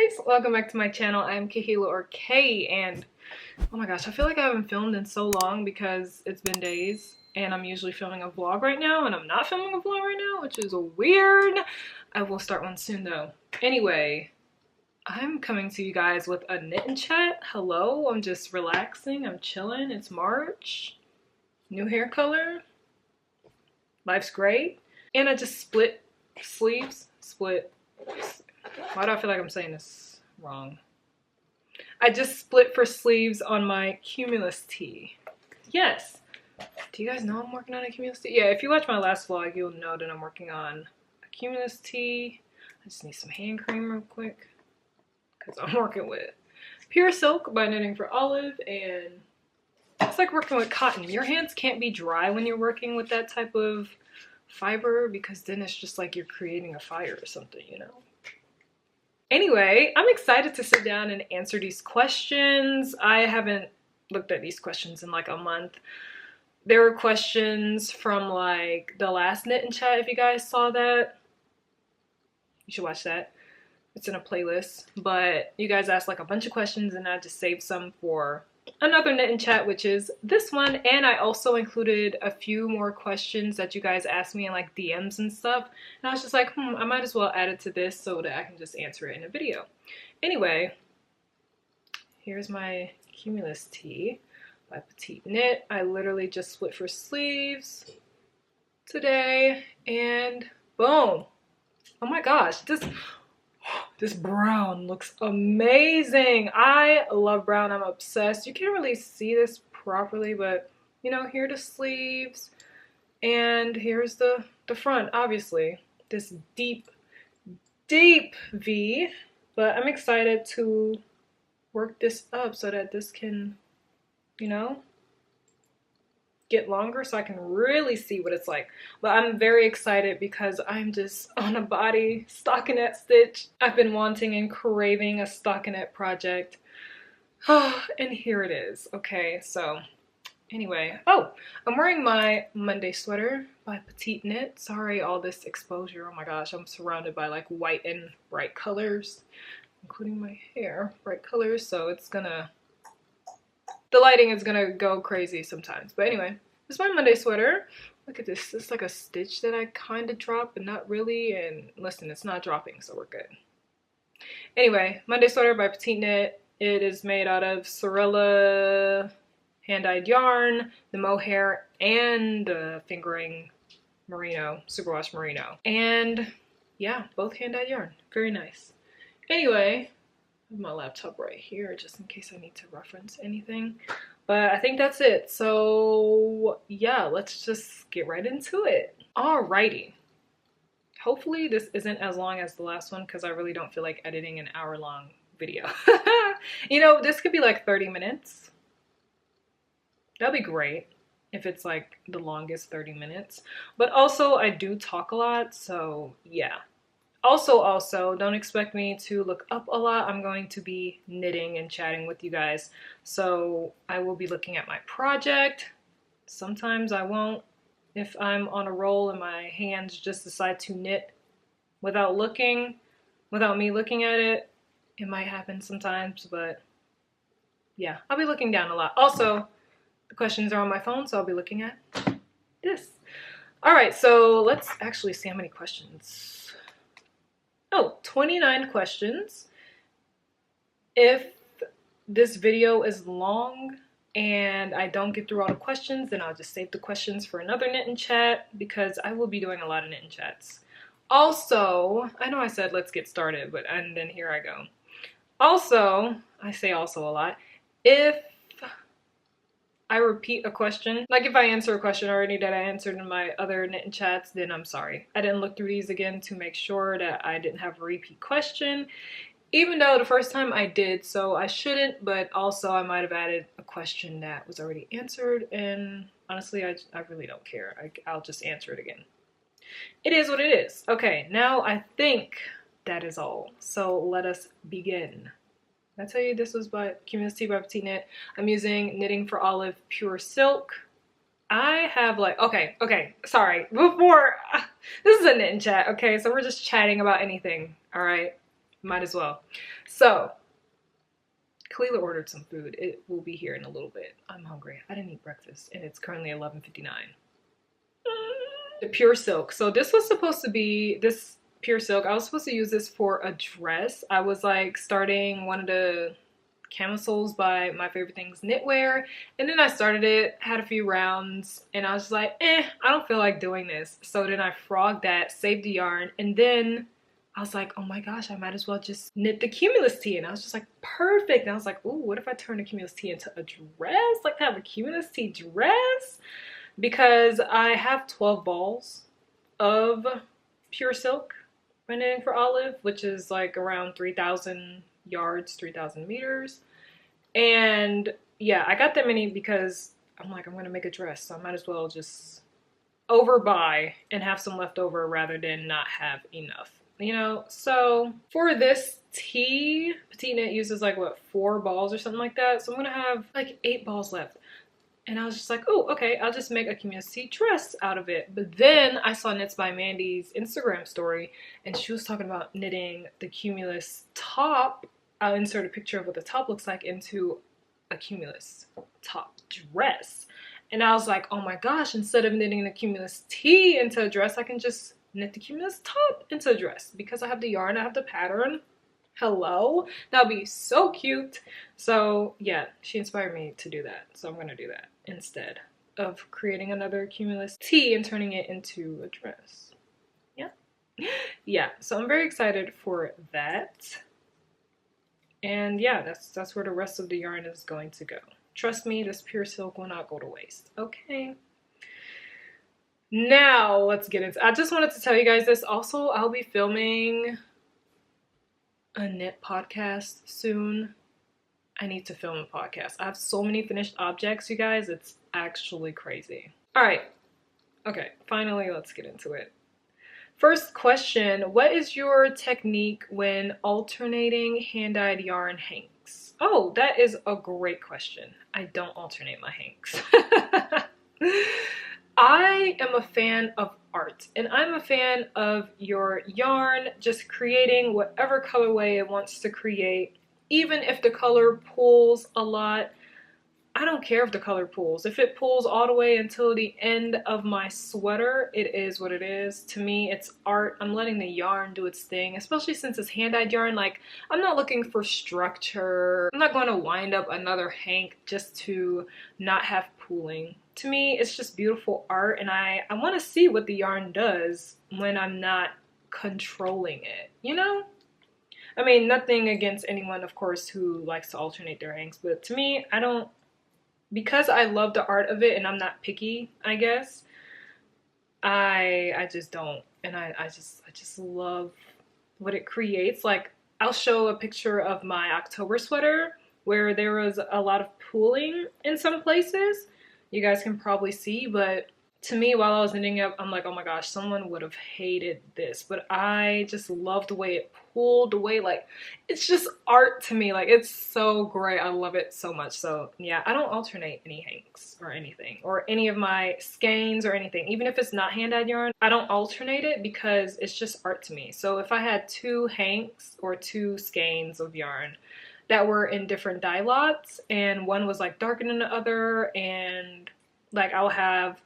guys, welcome back to my channel. I'm Kahila or Kay, and oh my gosh, I feel like I haven't filmed in so long because it's been days and I'm usually filming a vlog right now and I'm not filming a vlog right now, which is weird. I will start one soon though. Anyway, I'm coming to you guys with a knit and chat. Hello, I'm just relaxing, I'm chilling. It's March, new hair color, life's great. And I just split sleeves, why do I feel like I'm saying this wrong? I just split for sleeves on my Cumulus tee. Yes. Do you guys know I'm working on a Cumulus tee? Yeah, if you watch my last vlog, you'll know that I'm working on a Cumulus tee. I just need some hand cream real quick because I'm working with Pure Silk by Knitting for Olive, and it's like working with cotton. Your hands can't be dry when you're working with that type of fiber because then it's just like you're creating a fire or something, you know? Anyway, I'm excited to sit down and answer these questions. I haven't looked at these questions in like a month. There were questions from like the last knit and chat. If you guys saw that, you should watch that. It's in a playlist. But you guys asked like a bunch of questions and I just saved some for another knit and chat, which is this one. And I also included a few more questions that you guys asked me in like DMs and stuff, and I was just like, I might as well add it to this so that I can just answer it in a video. Anyway, here's my Cumulus tee by Petite Knit. I literally just split for sleeves today and boom. Oh my gosh, this brown looks amazing. I love brown. I'm obsessed. You can't really see this properly, but you know, here are the sleeves and here's the front, obviously. This deep V, but I'm excited to work this up so that this can, you know, get longer so I can really see what it's like. But I'm very excited because I'm just on a body stockinette stitch. I've been wanting and craving a stockinette project. And here it is. Okay, so anyway. Oh, I'm wearing my Monday sweater by Petite Knit. Sorry, all this exposure. Oh my gosh, I'm surrounded by like white and bright colors, including my hair, bright colors. So it's gonna, the lighting is gonna go crazy sometimes. But anyway, this is my Monday sweater. Look at this. It's like a stitch that I kind of dropped, but not really. And listen, it's not dropping, so we're good. Anyway, Monday sweater by Petite Knit. It is made out of Sorella hand-dyed yarn, the mohair, and the fingering merino, superwash merino. And yeah, both hand-dyed yarn. Very nice. Anyway, I have my laptop right here just in case I need to reference anything. But I think that's it. So yeah, let's just get right into it. Alrighty. Hopefully this isn't as long as the last one because I really don't feel like editing an hour-long video. You know, this could be like 30 minutes. That'd be great if it's like the longest 30 minutes. But also I do talk a lot, so yeah. Also, don't expect me to look up a lot. I'm going to be knitting and chatting with you guys. So I will be looking at my project. Sometimes I won't. If I'm on a roll and my hands just decide to knit without me looking at it, it might happen sometimes, but yeah, I'll be looking down a lot. Also, the questions are on my phone, so I'll be looking at this. All right, so let's actually see how many questions. Oh, 29 questions. If this video is long and I don't get through all the questions, then I'll just save the questions for another knit and chat because I will be doing a lot of knit and chats. Also, I know I said let's get started, and then here I go. Also, I say also a lot. If I repeat a question, like if I answer a question already that I answered in my other knit and chats, then I'm sorry. I didn't look through these again to make sure that I didn't have a repeat question, even though the first time I did, so I shouldn't, but also I might have added a question that was already answered, and honestly, I really don't care. I'll just answer it again. It is what it is. Okay, now I think that is all. So let us begin. I tell you this was by Cumulus tee by Petite Knit. I'm using Knitting for Olive Pure Silk. I have like, okay, sorry. Before, this is a knit and chat, okay? So we're just chatting about anything, all right? Might as well. So, Kalila ordered some food. It will be here in a little bit. I'm hungry. I didn't eat breakfast, and it's currently 11:59. The pure silk. So this was supposed to be this pure silk. I was supposed to use this for a dress. I was like starting one of the camisoles by My Favorite Things Knitwear, and then I started it, had a few rounds, and I was just like, I don't feel like doing this. So then I frogged that, saved the yarn, and then I was like, oh my gosh, I might as well just knit the cumulus tee. And I was just like, perfect. And I was like, ooh, what if I turn the cumulus tee into a dress? Like, have a cumulus tee dress? Because I have 12 balls of pure silk by Knitting for Olive, which is like around 3,000 yards, 3,000 meters. And yeah, I got that many because I'm like, I'm gonna make a dress, so I might as well just overbuy and have some left over rather than not have enough, you know? So for this tee, Petite Knit uses like what, 4 balls or something like that. So I'm gonna have like 8 balls left. And I was just like, oh, okay, I'll just make a cumulus tee dress out of it. But then I saw Knits by Mandy's Instagram story, and she was talking about knitting the cumulus top. I'll insert a picture of what the top looks like into a cumulus top dress. And I was like, oh my gosh, instead of knitting the cumulus tee into a dress, I can just knit the cumulus top into a dress because I have the yarn, I have the pattern. Hello, that'll be so cute. So yeah, she inspired me to do that, so I'm gonna do that instead of creating another cumulus tee and turning it into a dress. Yeah, so I'm very excited for that. And yeah, that's where the rest of the yarn is going to go. Trust me, this pure silk will not go to waste. Okay, now let's get into, I just wanted to tell you guys this also. I'll be filming a knit podcast soon. I need to film a podcast. I have so many finished objects, you guys. It's actually crazy. All right. Okay, finally, let's get into it. First question, what is your technique when alternating hand-dyed yarn hanks? Oh, that is a great question. I don't alternate my hanks. I am a fan of art, and I'm a fan of your yarn just creating whatever colorway it wants to create. Even if the color pulls a lot, I don't care if the color pulls. If it pulls all the way until the end of my sweater, it is what it is. To me, it's art. I'm letting the yarn do its thing, especially since it's hand-dyed yarn. Like, I'm not looking for structure. I'm not going to wind up another hank just to not have pooling. To me, it's just beautiful art, and I want to see what the yarn does when I'm not controlling it, you know? I mean, nothing against anyone, of course, who likes to alternate their hanks, but to me, I don't, because I love the art of it and I'm not picky, I guess, I just don't. And I just love what it creates. Like, I'll show a picture of my October sweater where there was a lot of pooling in some places. You guys can probably see, but to me, while I was knitting up, I'm like, oh my gosh, someone would have hated this. But I just love the way it pulled, the way, like, it's just art to me. Like, it's so great. I love it so much. So yeah, I don't alternate any hanks or anything, or any of my skeins or anything. Even if it's not hand-dyed yarn, I don't alternate it because it's just art to me. So if I had 2 hanks or 2 skeins of yarn that were in different dye lots, and one was like darker than the other, and like I'll have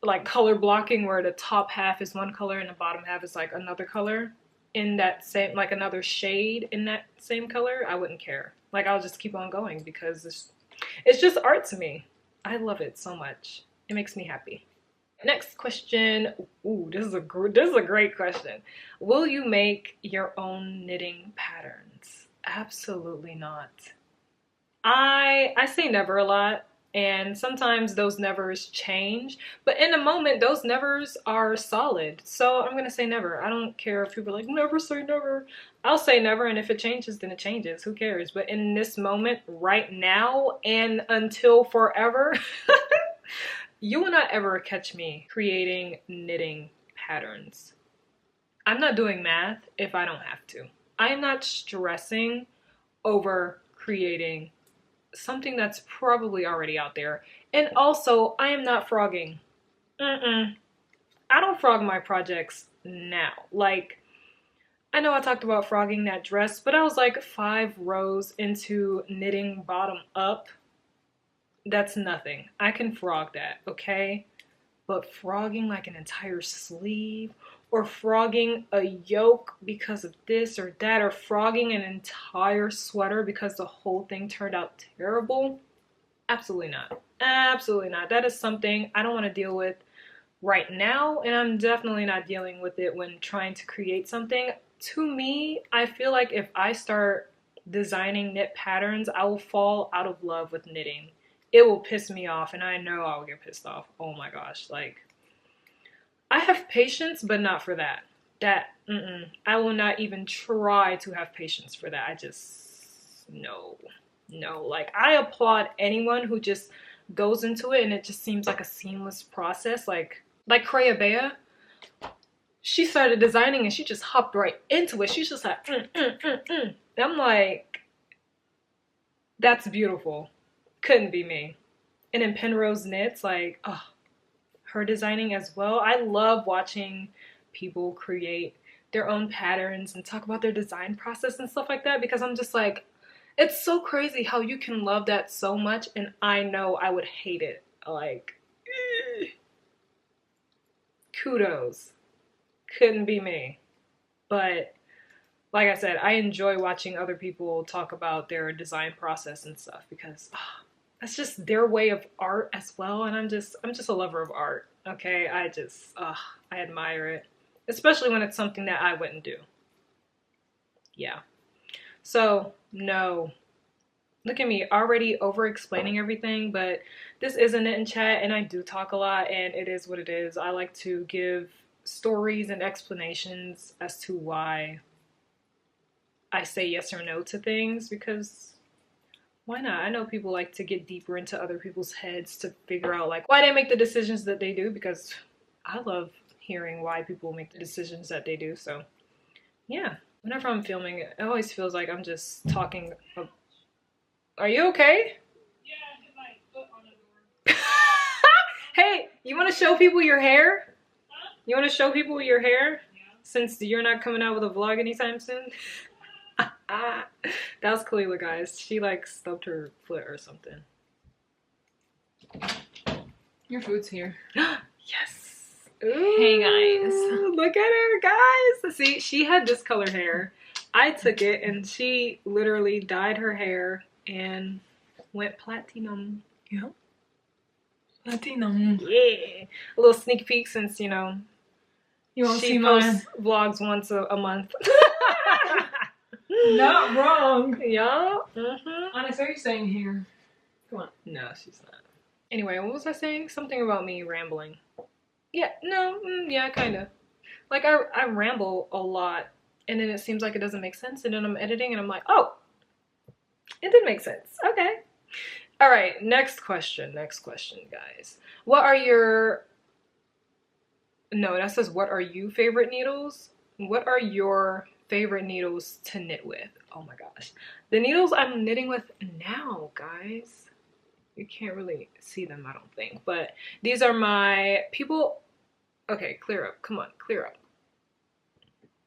like color blocking where the top half is one color and the bottom half is like another color in that same, like another shade in that same color, I wouldn't care. Like, I'll just keep on going because it's just art to me. I love it so much. It makes me happy. Next question. Ooh, this is a great question. Will you make your own knitting patterns? Absolutely not. I say never a lot, and sometimes those nevers change, but in the moment those nevers are solid. So I'm gonna say never. I don't care if people are like, never say never. I'll say never, and if it changes, then it changes. Who cares? But in this moment, right now, and until forever, you will not ever catch me creating knitting patterns. I'm not doing math if I don't have to. I am not stressing over creating something that's probably already out there. And also, I am not frogging. I don't frog my projects now. Like, I know I talked about frogging that dress, but I was like 5 rows into knitting bottom up. That's nothing. I can frog that, okay? But frogging like an entire sleeve, or frogging a yoke because of this or that, or frogging an entire sweater because the whole thing turned out terrible, absolutely not. Absolutely not. That is something I don't want to deal with right now, and I'm definitely not dealing with it when trying to create something. To me, I feel like if I start designing knit patterns, I will fall out of love with knitting. It will piss me off, and I know I'll get pissed off. Oh my gosh, like, I have patience, but not for that. I will not even try to have patience for that. I just, no. Like, I applaud anyone who just goes into it and it just seems like a seamless process. Like Creya Bea, she started designing and she just hopped right into it. She's just like, And I'm like, that's beautiful. Couldn't be me. And then Penrose Knits, like, oh, her designing as well. I love watching people create their own patterns and talk about their design process and stuff like that, because I'm just like, it's so crazy how you can love that so much, and I know I would hate it. Like, kudos. Couldn't be me. But like I said, I enjoy watching other people talk about their design process and stuff, because that's just their way of art as well, and I'm just a lover of art. Okay, I admire it, especially when it's something that I wouldn't do. Yeah. So, no. Look at me, already over-explaining everything, but this is a knit and chat, and I do talk a lot, and it is what it is. I like to give stories and explanations as to why I say yes or no to things, because why not? I know people like to get deeper into other people's heads to figure out, like, why they make the decisions that they do, because I love hearing why people make the decisions that they do. So, yeah. Whenever I'm filming, it always feels like I'm just talking. Are you okay? Yeah, I hit my foot on the door. Hey, you want to show people your hair? Huh? You want to show people your hair? Yeah. Since you're not coming out with a vlog anytime soon? That was Kalila, guys. She like stubbed her foot or something. Your food's here. Yes. Ooh, hey guys. Look at her, guys. See, she had this color hair. I took it and she literally dyed her hair and went platinum. Yeah. Platinum. Yeah. A little sneak peek, since, you know, you won't she see posts vlogs once a month. Not wrong. Yeah. Mm-hmm. Onyx, are you staying here? Come on. No, she's not. Anyway, what was I saying? Something about me rambling. Yeah, no, yeah, kind of. Like, I ramble a lot, and then it seems like it doesn't make sense, and then I'm editing, and I'm like, oh, it did make sense. Okay. All right, next question, guys. What are your... No, that says, what are you favorite needles? What are your favorite needles to knit with? Oh my gosh. The needles I'm knitting with now, guys. You can't really see them, I don't think. But these are my... Okay, clear up. Come on, clear up.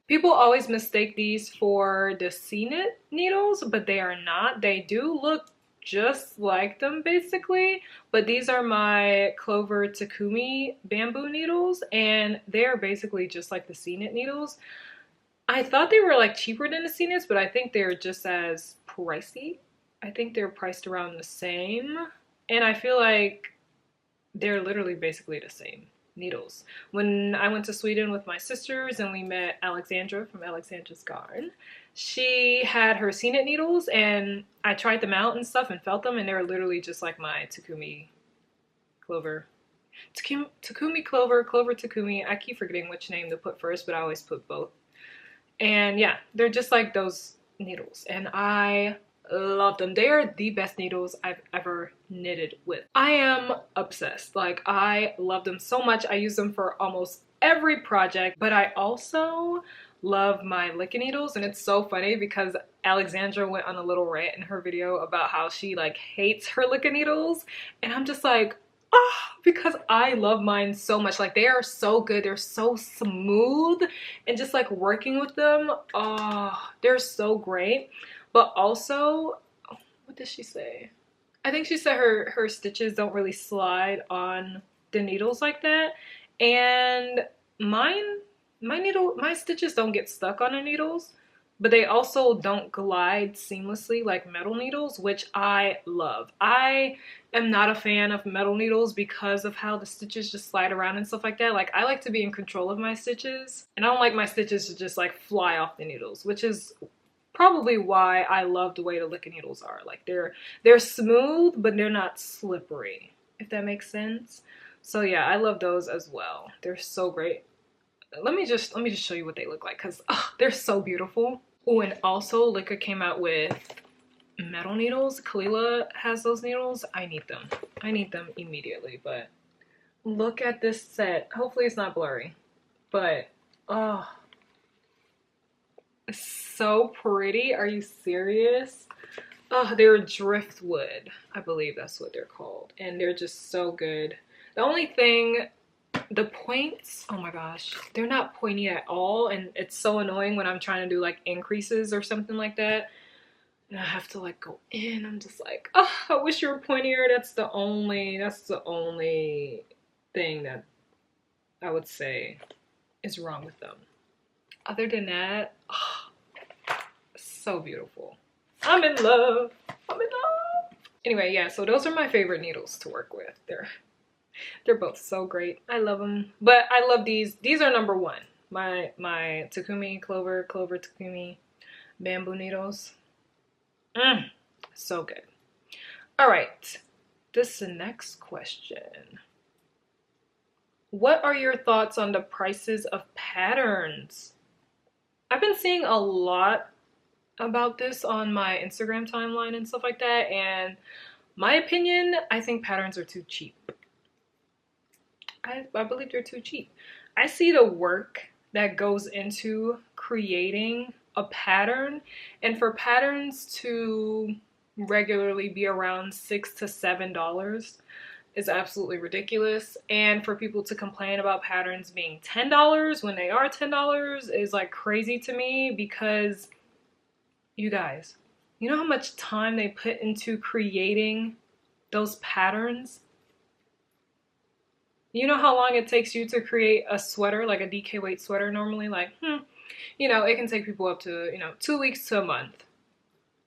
People always mistake these for the C-knit needles, but they are not. They do look just like them, basically. But these are my Clover Takumi bamboo needles, and they're basically just like the C-knit needles. I thought they were like cheaper than the C-knits, but I think they're just as pricey. I think they're priced around the same, and I feel like they're literally basically the same needles. When I went to Sweden with my sisters and we met Alexandra from AlexandrasGarn, she had her C-knit needles, and I tried them out and stuff and felt them, and they're literally just like my Takumi Clover. Takumi Clover, Clover Takumi. I keep forgetting which name to put first, but I always put both. And yeah, they're just like those needles, and I love them. They are the best needles I've ever knitted with. I am obsessed. Like, I love them so much. I use them for almost every project, but I also love my Licka needles, and it's so funny because Alexandra went on a little rant in her video about how she like hates her Licka needles, and I'm just like, because I love mine so much. Like, they are so good. They're so smooth, and just like working with them, oh, they're so great. But also, what did she say? I think she said her stitches don't really slide on the needles like that. And my stitches don't get stuck on the needles, but they also don't glide seamlessly like metal needles, which I love. I am not a fan of metal needles because of how the stitches just slide around and stuff like that. Like, I like to be in control of my stitches, and I don't like my stitches to just like fly off the needles, which is probably why I love the way the Lick Needles are. Like, they're smooth, but they're not slippery, if that makes sense. So yeah, I love those as well. They're so great. Let me just show you what they look like, because they're so beautiful. Oh, and also Licca came out with metal needles. Kalila has those needles. I need them. I need them immediately. But look at this set. Hopefully it's not blurry, but oh, it's so pretty. Are you serious? Oh, they're driftwood. I believe that's what they're called, and they're just so good. The only thing, the points, oh my gosh, they're not pointy at all, and it's so annoying when I'm trying to do like increases or something like that, and I have to like go in. I'm just like, oh, I wish you were pointier. That's the only thing that I would say is wrong with them. Other than that, oh, so beautiful. I'm in love. I'm in love. Anyway, yeah, so those are my favorite needles to work with. They're both so great. I love them. But I love these. These are number one. My Takumi Clover Takumi bamboo needles. So good. All right. This is the next question. What are your thoughts on the prices of patterns? I've been seeing a lot about this on my Instagram timeline and stuff like that, and my opinion, I think patterns are too cheap. I believe they're too cheap. I see the work that goes into creating a pattern, and for patterns to regularly be around $6 to $7 is absolutely ridiculous. And for people to complain about patterns being $10 when they are $10 is like crazy to me, because you guys, you know how much time they put into creating those patterns? You know how long it takes you to create a sweater, like a DK weight sweater normally? Like, you know, it can take people up to, 2 weeks to a month.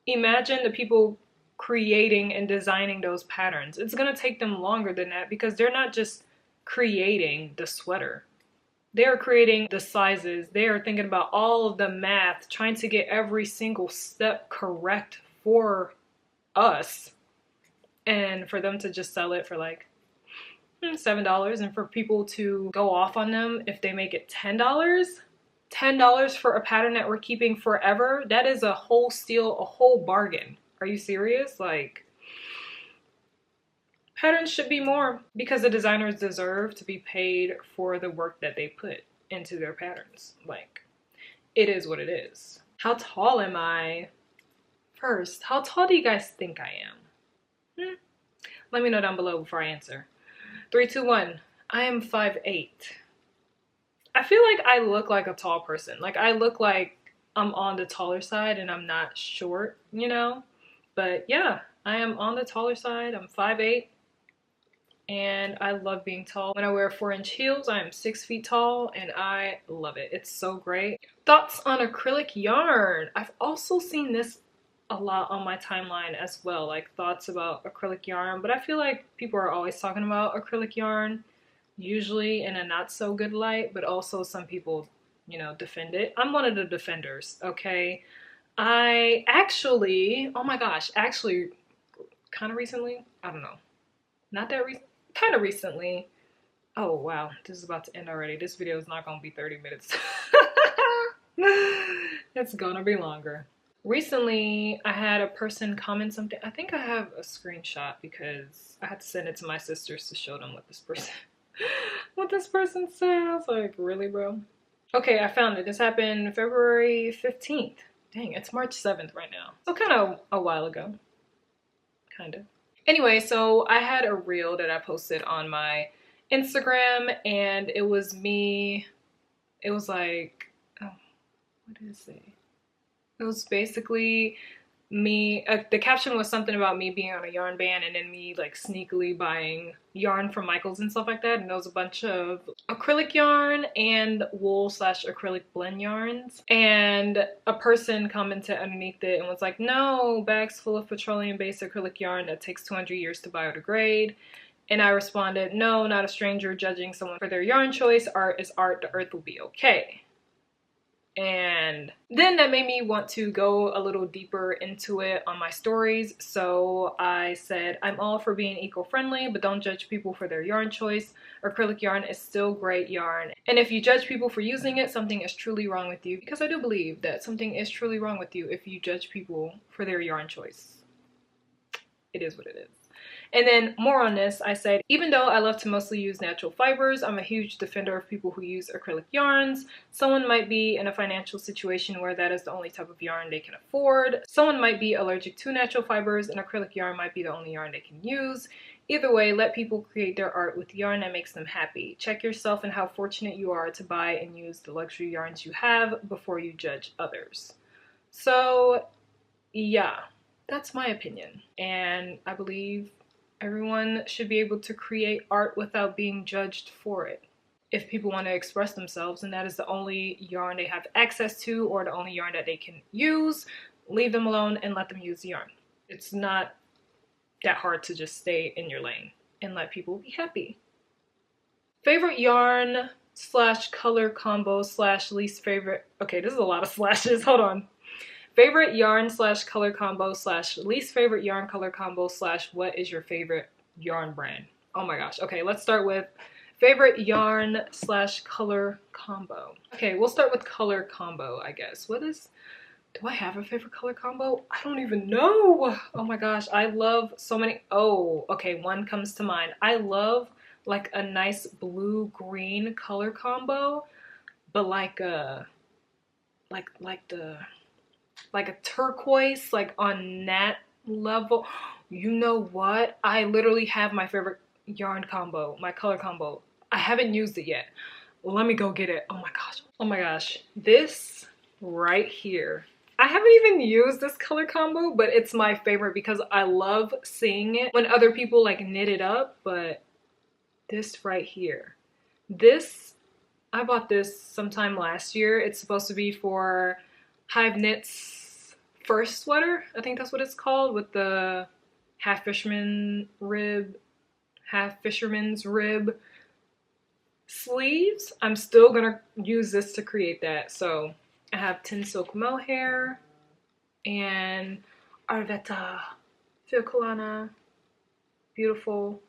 Imagine the people creating and designing those patterns. It's gonna take them longer than that, because they're not just creating the sweater. They are creating the sizes. They are thinking about all of the math, trying to get every single step correct for us. And for them to just sell it for like $7, and for people to go off on them if they make it $10 for a pattern that we're keeping forever, that is a whole steal, a whole bargain. Are you serious? Like, patterns should be more, because the designers deserve to be paid for the work that they put into their patterns. Like, it is what it is. How tall am I? First, how tall do you guys think I am? Let me know down below before I answer. 3, 2, 1. I am 5'8". I feel like I look like a tall person. Like, I look like I'm on the taller side and I'm not short, But yeah, I am on the taller side. I'm 5'8". And I love being tall. When I wear 4-inch heels, I am 6 feet tall, and I love it. It's so great. Thoughts on acrylic yarn? I've also seen this a lot on my timeline as well, like thoughts about acrylic yarn, but I feel like people are always talking about acrylic yarn, usually in a not so good light, but also some people, defend it. I'm one of the defenders, okay? I actually, oh my gosh, actually, kind of recently, I don't know, not that recent, kind of recently. Oh wow, this is about to end already. This video is not gonna be 30 minutes. It's gonna be longer. Recently, I had a person comment something. I think I have a screenshot because I had to send it to my sisters to show them what this person said. I was like, really, bro? Okay, I found it. This happened February 15th. Dang, it's March 7th right now. So kind of a while ago. Kind of. Anyway, so I had a reel that I posted on my Instagram, and it was me. It was like, oh, what did it say? It was basically me, the caption was something about me being on a yarn ban and then me like sneakily buying yarn from Michaels and stuff like that. And there was a bunch of acrylic yarn and wool slash acrylic blend yarns. And a person commented underneath it and was like, no, bags full of petroleum based acrylic yarn that takes 200 years to biodegrade. And I responded, no, not a stranger judging someone for their yarn choice. Art is art, the earth will be okay. And then that made me want to go a little deeper into it on my stories. So I said, I'm all for being eco-friendly, but don't judge people for their yarn choice. Acrylic yarn is still great yarn. And if you judge people for using it, something is truly wrong with you. Because I do believe that something is truly wrong with you if you judge people for their yarn choice. It is what it is. And then more on this, I said, even though I love to mostly use natural fibers, I'm a huge defender of people who use acrylic yarns. Someone might be in a financial situation where that is the only type of yarn they can afford. Someone might be allergic to natural fibers and acrylic yarn might be the only yarn they can use. Either way, let people create their art with yarn that makes them happy. Check yourself and how fortunate you are to buy and use the luxury yarns you have before you judge others. So yeah, that's my opinion. And I believe everyone should be able to create art without being judged for it. If people want to express themselves and that is the only yarn they have access to or the only yarn that they can use, leave them alone and let them use the yarn. It's not that hard to just stay in your lane and let people be happy. Favorite yarn slash color combo slash least favorite. Okay, this is a lot of slashes. Hold on. Favorite yarn slash color combo slash least favorite yarn color combo slash what is your favorite yarn brand? Oh my gosh. Okay, let's start with favorite yarn slash color combo. Okay, we'll start with color combo, I guess. Do I have a favorite color combo? I don't even know. Oh my gosh, I love so many. Oh, okay, one comes to mind. I love like a nice blue-green color combo, but like a turquoise, like on that level. You know what? I literally have my favorite yarn combo, my color combo. I haven't used it yet. Let me go get it. Oh my gosh. Oh my gosh. This right here. I haven't even used this color combo, but it's my favorite because I love seeing it when other people like knit it up. But this right here, I bought this sometime last year. It's supposed to be for Hive Knit's first sweater. I think that's what it's called, with the half fisherman's rib sleeves. I'm still gonna use this to create that. So I have tin silk mohair and Arvetta Filcolana. Beautiful.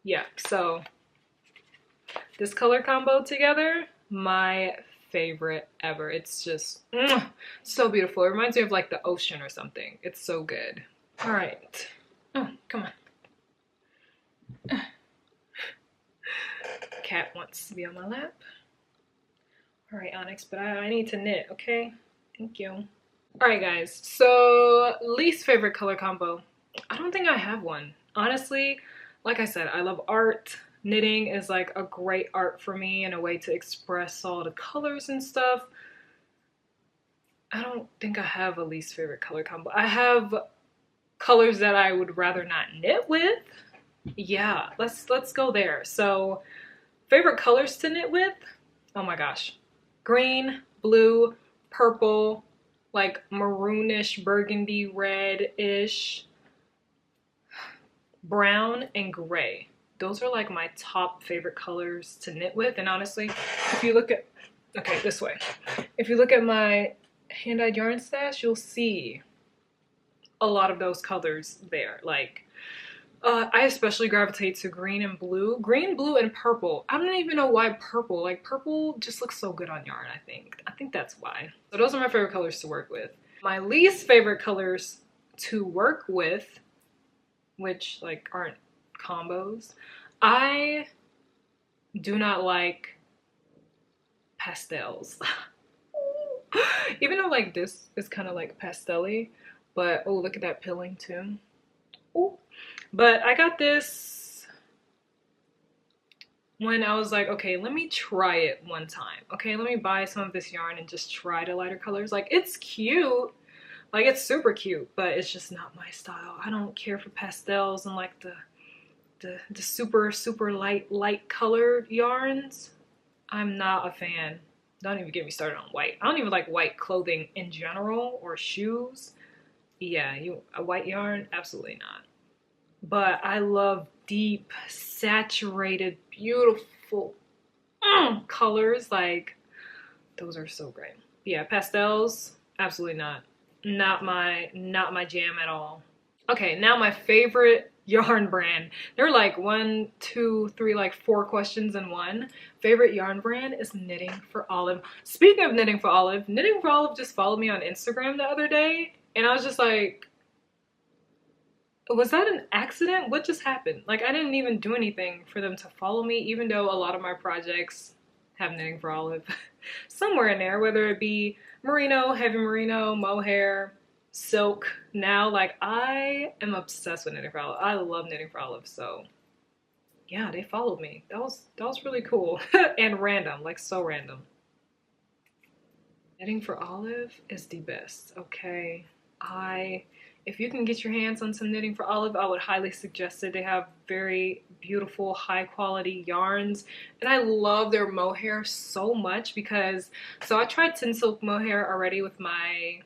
Yeah, so this color combo together, my favorite ever. It's just so beautiful. It reminds me of like the ocean or something. It's so good. All right. Oh, come on. Cat wants to be on my lap. All right, Onyx, but I need to knit, okay? Thank you. All right, guys. So least favorite color combo. I don't think I have one. Honestly, like I said, I love art. Knitting is like a great art for me and a way to express all the colors and stuff. I don't think I have a least favorite color combo. I have colors that I would rather not knit with. Yeah, let's go there. So favorite colors to knit with? Oh my gosh. Green, blue, purple, like maroonish, burgundy, red-ish, brown, and gray. Those are like my top favorite colors to knit with. And honestly, if you look at, okay, this way. If you look at my hand-dyed yarn stash, you'll see a lot of those colors there. Like, I especially gravitate to green and blue. Green, blue, and purple. I don't even know why purple. Like, purple just looks so good on yarn, I think. I think that's why. So those are my favorite colors to work with. My least favorite colors to work with, which like aren't combos, I do not like pastels. Even though like this is kind of like pastel-y, but oh, look at that pilling too. Ooh. But I got this when I was like, okay, let me try it one time. Okay, let me buy some of this yarn and just try the lighter colors. Like, it's cute. Like, it's super cute, but it's just not my style. I don't care for pastels and like the super light colored yarns. I'm not a fan. Don't even get me started on white. I don't even like white clothing in general or shoes. Yeah, a white yarn? Absolutely not. But I love deep, saturated, beautiful colors. Like, those are so great. Yeah, pastels? Absolutely not. Not my jam at all. Okay, now my favorite yarn brand. There are like one, two, three, like four questions in one. Favorite yarn brand is Knitting for Olive. Speaking of Knitting for Olive just followed me on Instagram the other day, and I was just like, was that an accident? What just happened? Like, I didn't even do anything for them to follow me, even though a lot of my projects have Knitting for Olive somewhere in there, whether it be merino, heavy merino, mohair, silk. Now, like, I am obsessed with Knitting for Olive. I love Knitting for Olive, so yeah, they followed me. That was really cool and random, like so random. Knitting for Olive is the best. Okay, if you can get your hands on some Knitting for Olive, I would highly suggest it. They have very beautiful, high quality yarns, and I love their mohair so much because, so I tried Tin Silk mohair already with my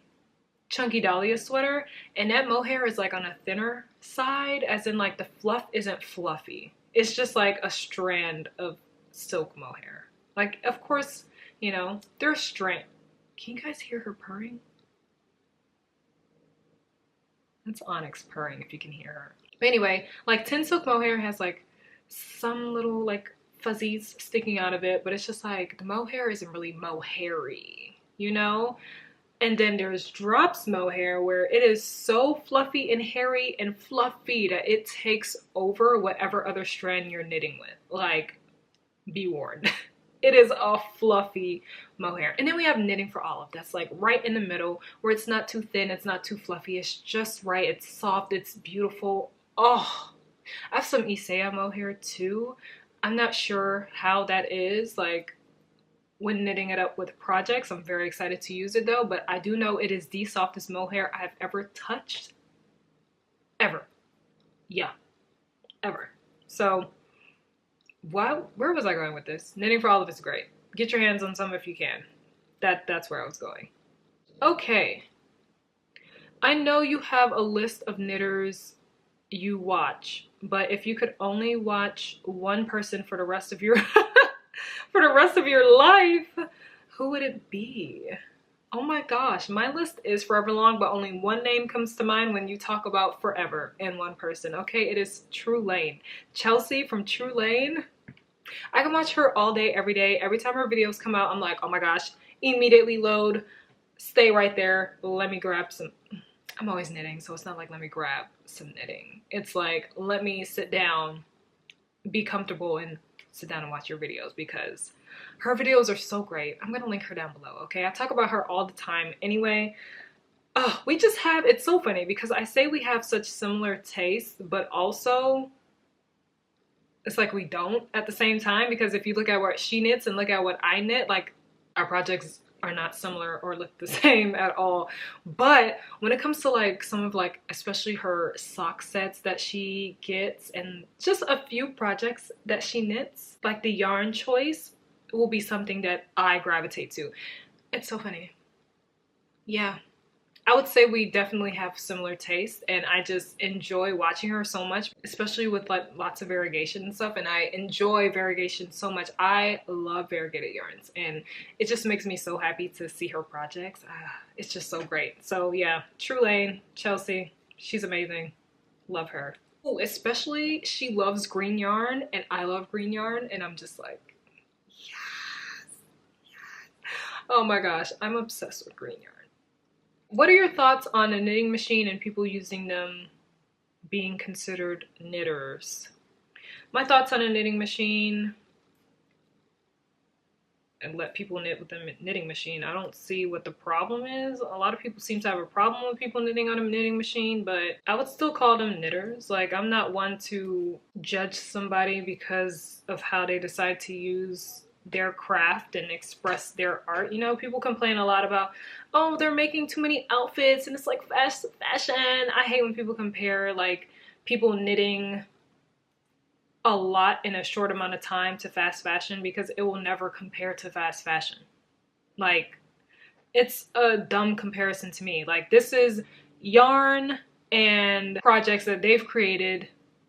Chunky Dahlia sweater, and that mohair is like on a thinner side, as in like the fluff isn't fluffy. It's just like a strand of silk mohair. Like, of course, there's strength. Can you guys hear her purring? That's Onyx purring if you can hear her. But anyway, like Tin Silk mohair has like some little like fuzzies sticking out of it, but it's just like the mohair isn't really mohairy, you know? And then there's Drops mohair where it is so fluffy and hairy and fluffy that it takes over whatever other strand you're knitting with. Like, be warned. It is a fluffy mohair. And then we have Knitting for Olive. That's like right in the middle where it's not too thin, it's not too fluffy. It's just right. It's soft. It's beautiful. Oh, I have some Isaiah mohair too. I'm not sure how that is like when knitting it up with projects. I'm very excited to use it though, but I do know it is the softest mohair I've ever touched. Ever. Yeah, ever. So where was I going with this? Knitting for Olive is great. Get your hands on some if you can. That's where I was going. Okay. I know you have a list of knitters you watch, but if you could only watch one person for the rest of your for the rest of your life, who would it be? Oh my gosh, my list is forever long, but only one name comes to mind when you talk about forever and one person. Okay, it is Truelane. Chelsea from Truelane. I can watch her all day, every day. Every time her videos come out, I'm like, oh my gosh, immediately load, stay right there, let me grab some. I'm always knitting, so it's not like let me grab some knitting. It's like, let me sit down, be comfortable, and sit down and watch your videos because her videos are so great. I'm gonna link her down below, okay? I talk about her all the time anyway. Oh, we just have, it's so funny because I say we have such similar tastes, but also it's like we don't at the same time, because if you look at what she knits and look at what I knit, like our projects are not similar or look the same at all. But when it comes to like some of like especially her sock sets that she gets and just a few projects that she knits, like the yarn choice will be something that I gravitate to. It's so funny. Yeah, I would say we definitely have similar tastes, and I just enjoy watching her so much, especially with like lots of variegation and stuff, and I enjoy variegation so much. I love variegated yarns, and it just makes me so happy to see her projects. It's just so great. So yeah, Truelane, Chelsea, she's amazing. Love her. Oh, especially she loves green yarn, and I love green yarn, and I'm just like, yes, yes. Oh my gosh, I'm obsessed with green yarn. What are your thoughts on a knitting machine and people using them being considered knitters? My thoughts on a knitting machine, and let people knit with a knitting machine. I don't see what the problem is. A lot of people seem to have a problem with people knitting on a knitting machine, but I would still call them knitters. Like, I'm not one to judge somebody because of how they decide to use their craft and express their art. You know, people complain a lot about, oh, they're making too many outfits and it's like fast fashion. I hate when people compare like people knitting a lot in a short amount of time to fast fashion, because it will never compare to fast fashion. Like, it's a dumb comparison to me. Like, this is yarn and projects that they've created,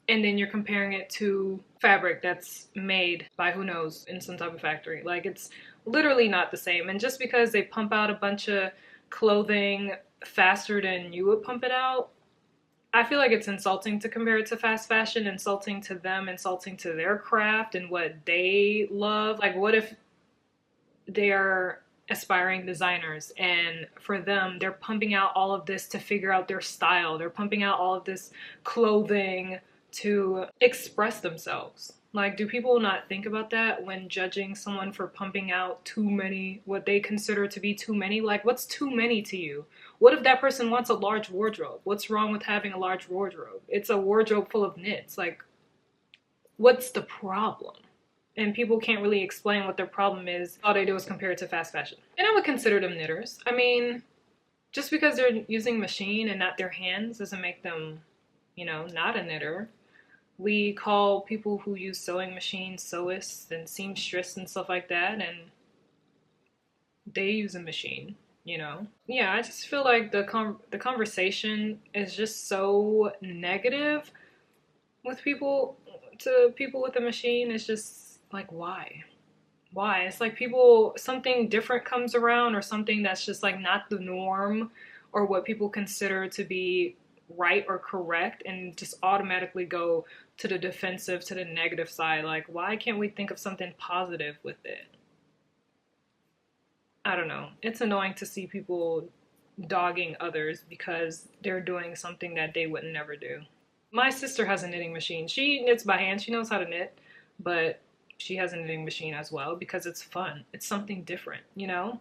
and then you're comparing it to fabric that's made by who knows in some type of factory. Like, it's literally not the same. And just because they pump out a bunch of clothing faster than you would pump it out, I feel like it's insulting to compare it to fast fashion, insulting to them, insulting to their craft and what they love. Like, what if they are aspiring designers and for them, they're pumping out all of this to figure out their style. They're pumping out all of this clothing to express themselves. Like, do people not think about that when judging someone for pumping out too many, what they consider to be too many? Like, what's too many to you? What if that person wants a large wardrobe? What's wrong with having a large wardrobe? It's a wardrobe full of knits. Like, what's the problem? And people can't really explain what their problem is. All they do is compare it to fast fashion. And I would consider them knitters. I mean, just because they're using machine and not their hands doesn't make them, you know, not a knitter. We call people who use sewing machines sewists and seamstress and stuff like that, and they use a machine, you know? Yeah, I just feel like the conversation is just so negative with people, to people with a machine. It's just like, why? Why? It's like people, something different comes around, or something that's just like not the norm or what people consider to be right or correct, and just automatically go to the defensive, to the negative side. Like, why can't we think of something positive with it? I don't know. It's annoying to see people dogging others because they're doing something that they would never do. My sister has a knitting machine. She knits by hand. She knows how to knit, but she has a knitting machine as well because it's fun. It's something different, you know?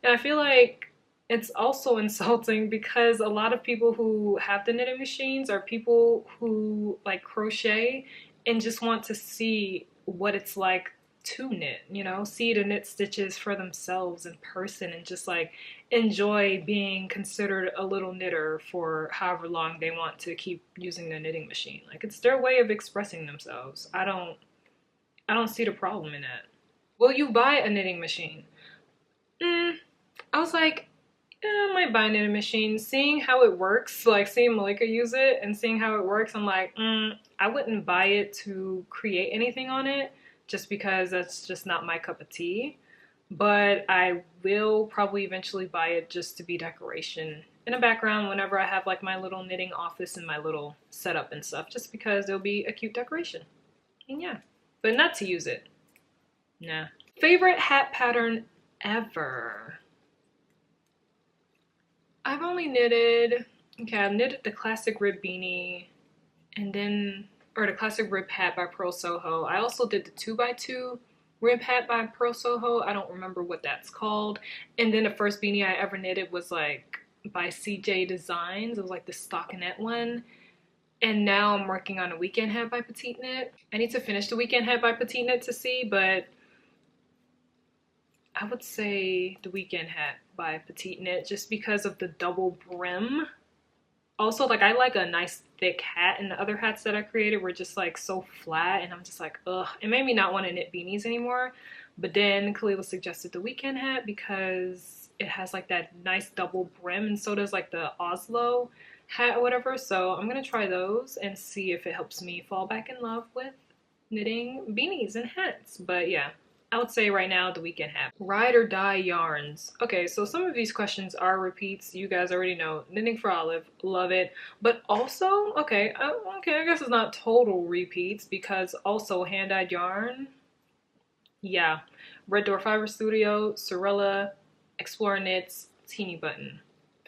And I feel like it's also insulting because a lot of people who have the knitting machines are people who like crochet and just want to see what it's like to knit, you know, see the knit stitches for themselves in person and just like enjoy being considered a little knitter for however long they want to keep using the knitting machine. Like, it's their way of expressing themselves. I don't see the problem in that. Will you buy a knitting machine? I was like, I might buy a knitting machine. Seeing how it works, like seeing Malika use it and seeing how it works, I'm like, I wouldn't buy it to create anything on it, just because that's just not my cup of tea. But I will probably eventually buy it just to be decoration in the background whenever I have like my little knitting office and my little setup and stuff, just because it'll be a cute decoration. And yeah, but not to use it. Nah. Favorite hat pattern ever? I've only knitted, okay, I've knitted the classic rib beanie and then, or the classic rib hat by Pearl Soho. I also did the 2x2 rib hat by Pearl Soho. I don't remember what that's called. And then the first beanie I ever knitted was like by CJ Designs. It was like the stockinette one. And now I'm working on a weekend hat by Petite Knit. I need to finish the weekend hat by Petite Knit to see, but I would say the weekend hat by Petite Knit just because of the double brim. Also, like, I like a nice thick hat, and the other hats that I created were just like so flat, and I'm just like, ugh. It made me not want to knit beanies anymore. But then Kalila suggested the weekend hat because it has like that nice double brim, and so does like the Oslo hat or whatever. So I'm gonna try those and see if it helps me fall back in love with knitting beanies and hats. But yeah, I would say right now the weekend hat. Ride or die yarns. Okay, so some of these questions are repeats. You guys already know. Knitting for Olive, love it. But also, okay, I guess it's not total repeats because also hand-dyed yarn. Yeah, Red Door Fiber Studio, Sorella, Explore Knits, Teeny Button.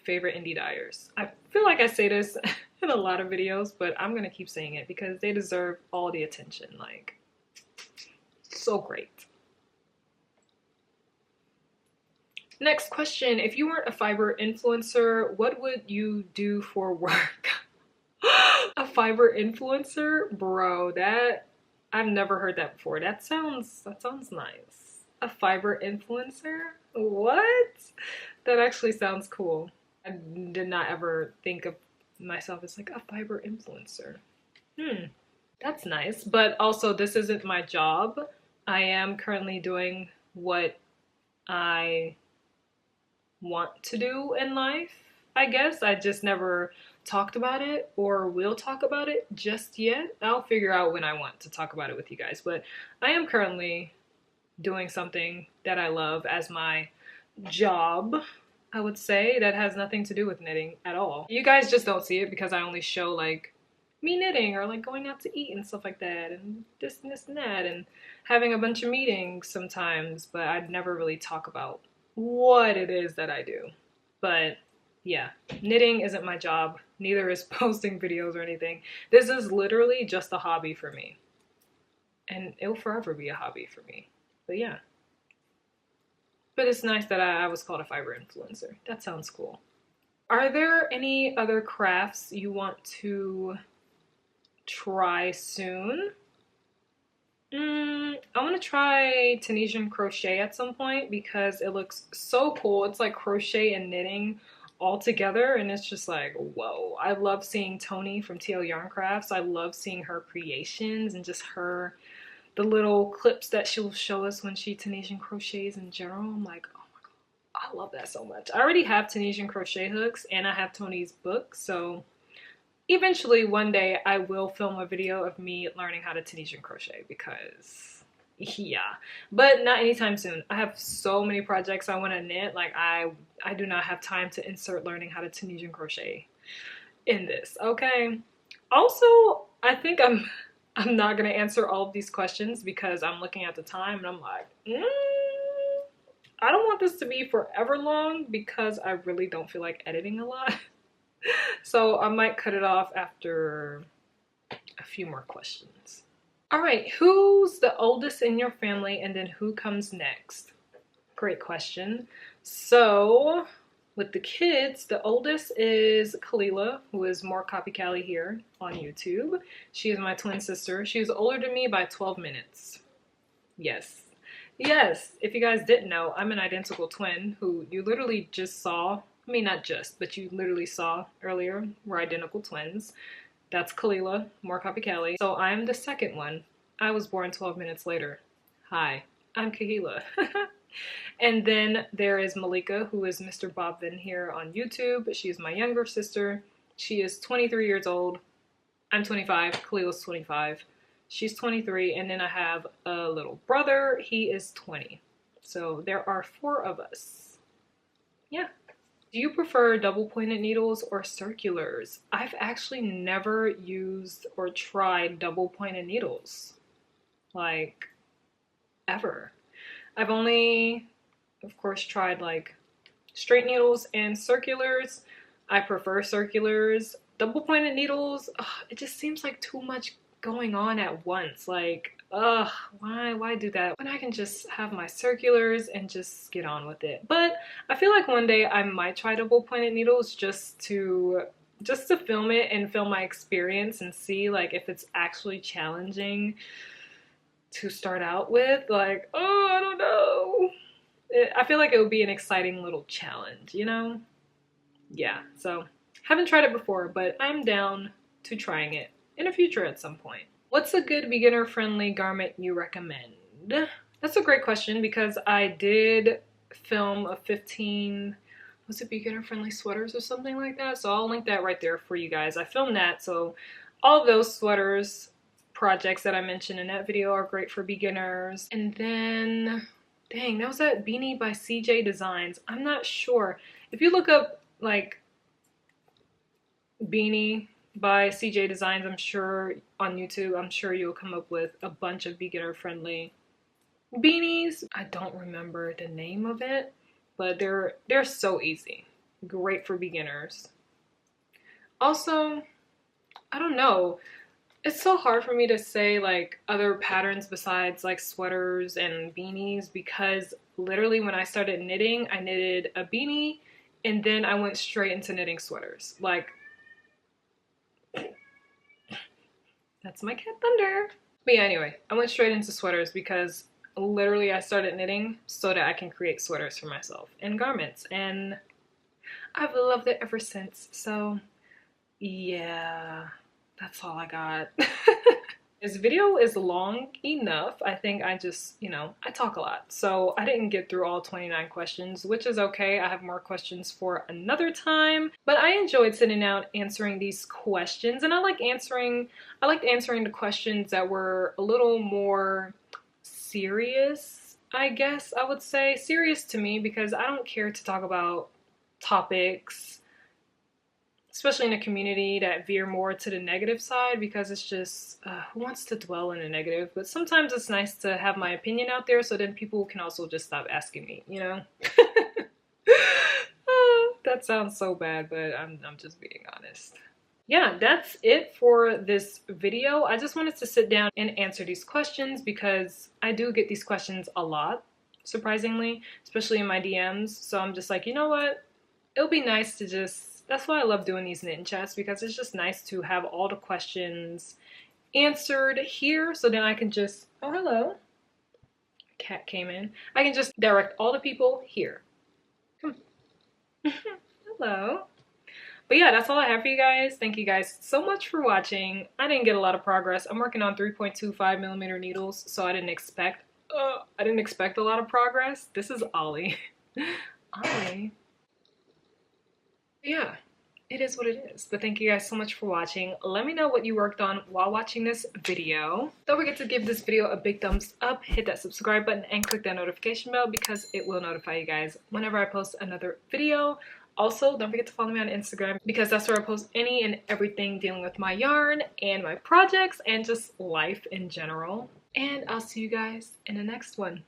Favorite indie dyers. I feel like I say this in a lot of videos, but I'm gonna keep saying it because they deserve all the attention. Like, so great. Next question. If you weren't a fiber influencer, what would you do for work? A fiber influencer? Bro, that I've never heard that before. That sounds nice. A fiber influencer? What? That actually sounds cool. I did not ever think of myself as like a fiber influencer. That's nice. But also, this isn't my job. I am currently doing what I want to do in life, I guess. I just never talked about it or will talk about it just yet. I'll figure out when I want to talk about it with you guys. But I am currently doing something that I love as my job, I would say, that has nothing to do with knitting at all. You guys just don't see it because I only show like me knitting or like going out to eat and stuff like that and this and this and that and having a bunch of meetings sometimes, but I'd never really talk about what it is that I do. But yeah, knitting isn't my job, neither is posting videos or anything. This is literally just a hobby for me, and it'll forever be a hobby for me. But yeah, but it's nice that I was called a fiber influencer. That sounds cool. Are there any other crafts you want to try soon? I want to try Tunisian crochet at some point because it looks so cool. It's like crochet and knitting all together, and it's just like, whoa. I love seeing Tony from TL Yarn Crafts. I love seeing her creations and just the little clips that she'll show us when she Tunisian crochets in general. I'm like, oh my god, I love that so much. I already have Tunisian crochet hooks and I have Tony's book, so eventually one day I will film a video of me learning how to Tunisian crochet because yeah, but not anytime soon. I have so many projects I want to knit. Like I do not have time to insert learning how to Tunisian crochet in this, okay? Also, I think I'm not gonna answer all of these questions because I'm looking at the time and I'm like, I don't want this to be forever long because I really don't feel like editing a lot. So I might cut it off after a few more questions. All right, who's the oldest in your family and then who comes next? Great question. So with the kids, the oldest is Kalila, who is more Copycali here on YouTube. She is my twin sister. She's older than me by 12 minutes. Yes. Yes, if you guys didn't know, I'm an identical twin who you literally just saw. I mean, not just, but you literally saw earlier. We're identical twins. That's Kalila, more Copycali. So I'm the second one. I was born 12 minutes later. Hi, I'm Kahila. And then there is Malika, who is Mr. Bobvin here on YouTube. She is my younger sister. She is 23 years old. I'm 25. Kalila's 25. She's 23. And then I have a little brother. He is 20. So there are 4 of us. Yeah. Do you prefer double pointed needles or circulars? I've actually never used or tried double pointed needles. Like, ever. I've only, of course, tried like straight needles and circulars. I prefer circulars. Double pointed needles, it just seems like too much going on at once. Like, why do that when I can just have my circulars and just get on with it? But I feel like one day I might try double pointed needles just to film it and film my experience and see like if it's actually challenging to start out with. Like, I don't know. I feel like it would be an exciting little challenge, you know? Yeah, so haven't tried it before, but I'm down to trying it in the future at some point. What's a good beginner-friendly garment you recommend? That's a great question because I did film a 15, was it beginner-friendly sweaters or something like that? So I'll link that right there for you guys. I filmed that, so all of those sweaters projects that I mentioned in that video are great for beginners. And then, dang, that was that beanie by CJ Designs. I'm not sure. If you look up like beanie by CJ Designs, I'm sure on YouTube, I'm sure you'll come up with a bunch of beginner friendly beanies. I don't remember the name of it, but they're so easy. Great for beginners. Also, I don't know. It's so hard for me to say like other patterns besides like sweaters and beanies because literally when I started knitting, I knitted a beanie and then I went straight into knitting sweaters. Like, that's my cat Thunder. But yeah, anyway, I went straight into sweaters because literally I started knitting so that I can create sweaters for myself and garments, and I've loved it ever since. So yeah, that's all I got. This video is long enough. I think I just, I talk a lot. So I didn't get through all 29 questions, which is okay. I have more questions for another time. But I enjoyed sitting down answering these questions. And I liked answering the questions that were a little more serious, I guess I would say. Serious to me because I don't care to talk about topics, especially in a community that veer more to the negative side, because it's just who wants to dwell in the negative. But sometimes it's nice to have my opinion out there so then people can also just stop asking me, you know. That sounds so bad, but I'm just being honest. Yeah, that's it for this video. I just wanted to sit down and answer these questions because I do get these questions a lot, surprisingly, especially in my DMs. So I'm just like, you know what, it'll be nice to just, that's why I love doing these knit chats, because it's just nice to have all the questions answered here, so then I can just, oh hello, cat came in, I can just direct all the people here. Come. Hello. But yeah, that's all I have for you guys. Thank you guys so much for watching. I didn't get a lot of progress. I'm working on 3.25mm needles, so I didn't expect a lot of progress. This is Ollie. Ollie. Yeah, it is what it is. But thank you guys so much for watching. Let me know what you worked on while watching this video. Don't forget to give this video a big thumbs up, hit that subscribe button, and click that notification bell because it will notify you guys whenever I post another video. Also, don't forget to follow me on Instagram because that's where I post any and everything dealing with my yarn and my projects and just life in general. And I'll see you guys in the next one.